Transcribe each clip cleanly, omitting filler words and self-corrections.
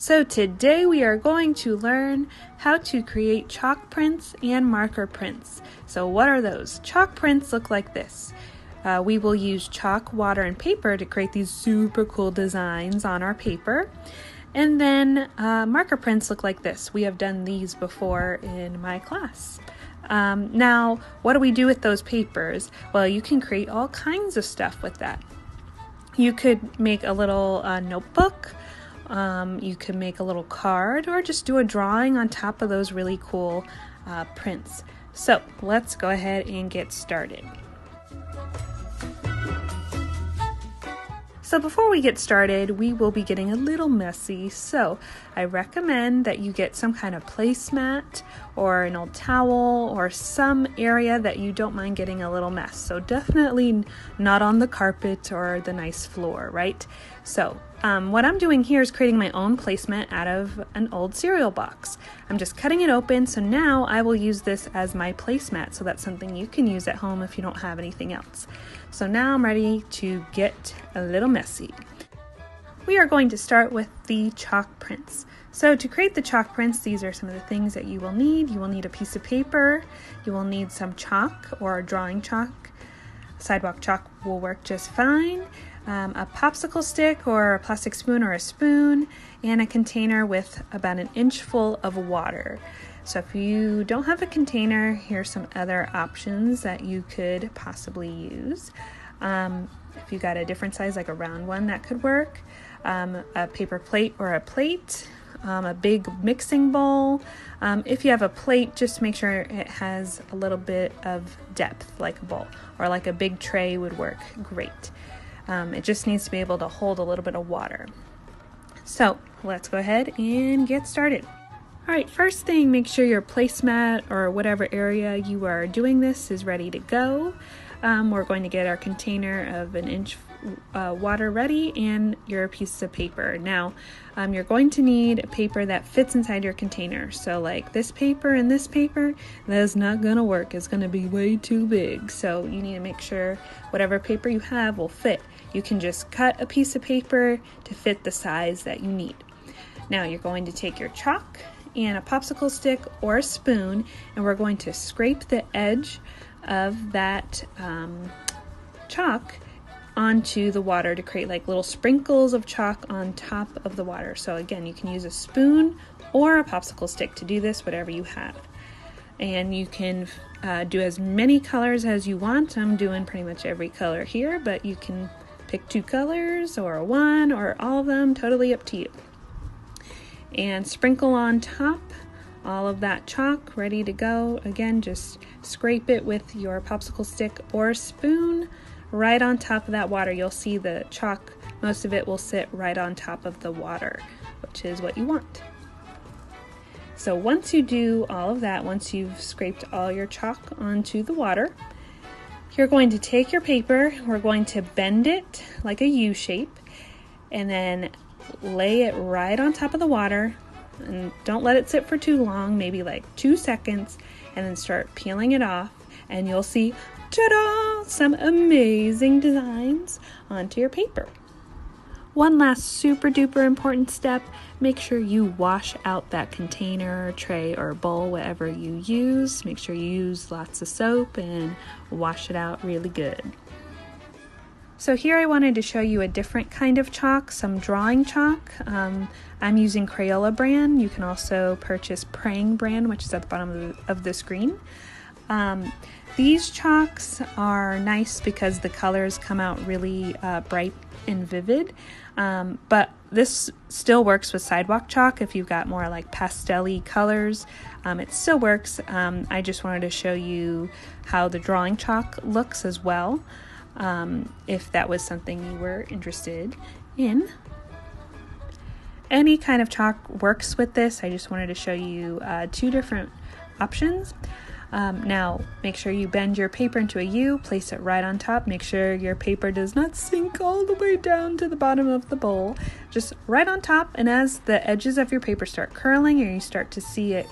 So today we are going to learn how to create chalk prints and marker prints. So what are those? Chalk prints look like this. We will use chalk, water, and paper to create these super cool designs on our paper. And then marker prints look like this. We have done these before in my class. Now, what do we do with those papers? Well, you can create all kinds of stuff with that. You could make a little notebook. You could make a little card or just do a drawing on top of those really cool prints. So let's go ahead and get started. So before we get started, we will be getting a little messy. So I recommend that you get some kind of placemat or an old towel or some area that you don't mind getting a little mess. So definitely not on the carpet or the nice floor, right? So what I'm doing here is creating my own placemat out of an old cereal box. I'm just cutting it open, so now I will use this as my placemat, so that's something you can use at home if you don't have anything else. So now I'm ready to get a little messy. We are going to start with the chalk prints. So to create the chalk prints, these are some of the things that you will need. You will need a piece of paper, you will need some chalk or drawing chalk. Sidewalk chalk will work just fine. A popsicle stick or a plastic spoon or a spoon, and a container with about an inch full of water. So if you don't have a container, here's some other options that you could possibly use. If you got a different size, like a round one, that could work. A paper plate or a plate, a big mixing bowl. If you have a plate, just make sure it has a little bit of depth, like a bowl, or like a big tray would work great. It just needs to be able to hold a little bit of water. So let's go ahead and get started. All right, first thing, make sure your placemat or whatever area you are doing this is ready to go. We're going to get our container of an inch water ready and your piece of paper. Now, you're going to need a paper that fits inside your container. So like this paper and this paper, that's not gonna work. It's gonna be way too big. So you need to make sure whatever paper you have will fit. You can just cut a piece of paper to fit the size that you need. Now you're going to take your chalk and a popsicle stick or a spoon, and we're going to scrape the edge of that chalk onto the water to create like little sprinkles of chalk on top of the water. So again, you can use a spoon or a popsicle stick to do this, whatever you have. And you can do as many colors as you want. I'm doing pretty much every color here, but you can pick 2 colors or 1 or all of them, totally up to you. And sprinkle on top all of that chalk, ready to go. Again, just scrape it with your popsicle stick or spoon right on top of that water. You'll see the chalk, most of it will sit right on top of the water, which is what you want. So once you do all of that, once you've scraped all your chalk onto the water, you're going to take your paper, we're going to bend it like a U shape, and then lay it right on top of the water, and don't let it sit for too long, maybe like 2 seconds, and then start peeling it off, and you'll see, ta-da, some amazing designs onto your paper. One last super duper important step, make sure you wash out that container, tray, or bowl, whatever you use. Make sure you use lots of soap and wash it out really good. So here I wanted to show you a different kind of chalk, some drawing chalk. I'm using Crayola brand. You can also purchase Praying brand, which is at the bottom of the screen. These chalks are nice because the colors come out really bright and vivid, but this still works with sidewalk chalk if you've got more like pastel-y colors. It still works. I just wanted to show you how the drawing chalk looks as well. If that was something you were interested in. Any kind of chalk works with this. I just wanted to show you 2 different options. Now, make sure you bend your paper into a U, place it right on top. Make sure your paper does not sink all the way down to the bottom of the bowl. Just right on top, and as the edges of your paper start curling or you start to see it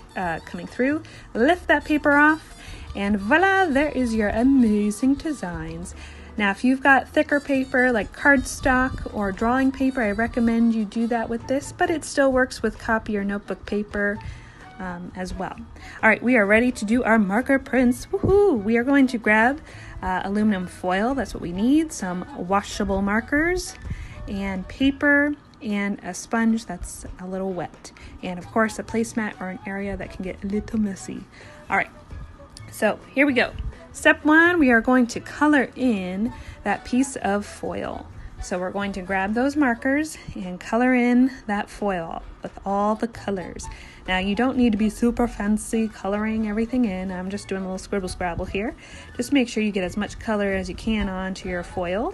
coming through, lift that paper off, and voila, there is your amazing designs. Now, if you've got thicker paper like cardstock or drawing paper, I recommend you do that with this, but it still works with copy or notebook paper as well. All right, we are ready to do our marker prints. Woohoo! We are going to grab aluminum foil, that's what we need, some washable markers, and paper, and a sponge that's a little wet, and of course a placemat or an area that can get a little messy. All right, so here we go. Step 1, we are going to color in that piece of foil. So we're going to grab those markers and color in that foil with all the colors. Now, you don't need to be super fancy coloring everything in. I'm just doing a little scribble scrabble here. Just make sure you get as much color as you can onto your foil,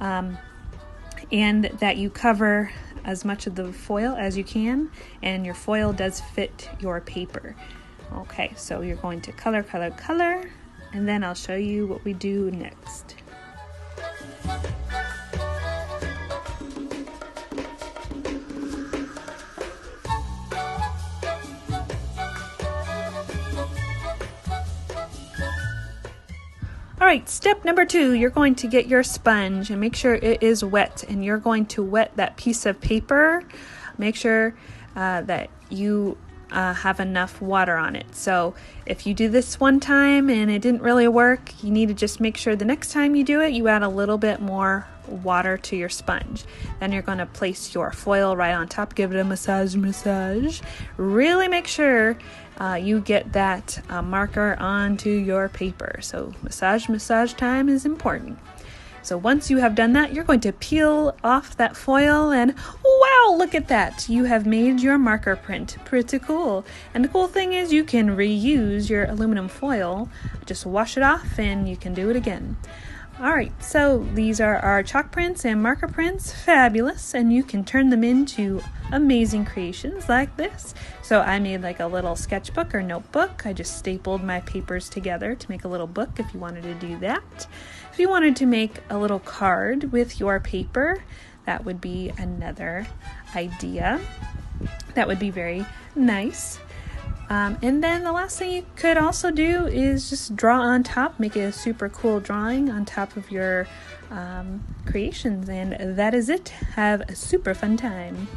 and that you cover as much of the foil as you can, and your foil does fit your paper. Okay, so you're going to color, color, color, and then I'll show you what we do next. All right, step number 2, you're going to get your sponge and make sure it is wet, and you're going to wet that piece of paper. Make sure that you have enough water on it. So if you do this one time and it didn't really work, you need to just make sure the next time you do it, you add a little bit more water to your sponge. Then you're going to place your foil right on top, give it a massage. Really make sure you get that marker onto your paper. So massage time is important. So once you have done that, you're going to peel off that foil, and wow, look at that. You have made your marker print. Pretty cool. And the cool thing is you can reuse your aluminum foil. Just wash it off and you can do it again. All right, so these are our chalk prints and marker prints. Fabulous. And you can turn them into amazing creations like this. So I made like a little sketchbook or notebook. I just stapled my papers together to make a little book if you wanted to do that. If you wanted to make a little card with your paper, that would be another idea. That would be very nice. And then the last thing you could also do is just draw on top, make a super cool drawing on top of your creations. And that is it. Have a super fun time.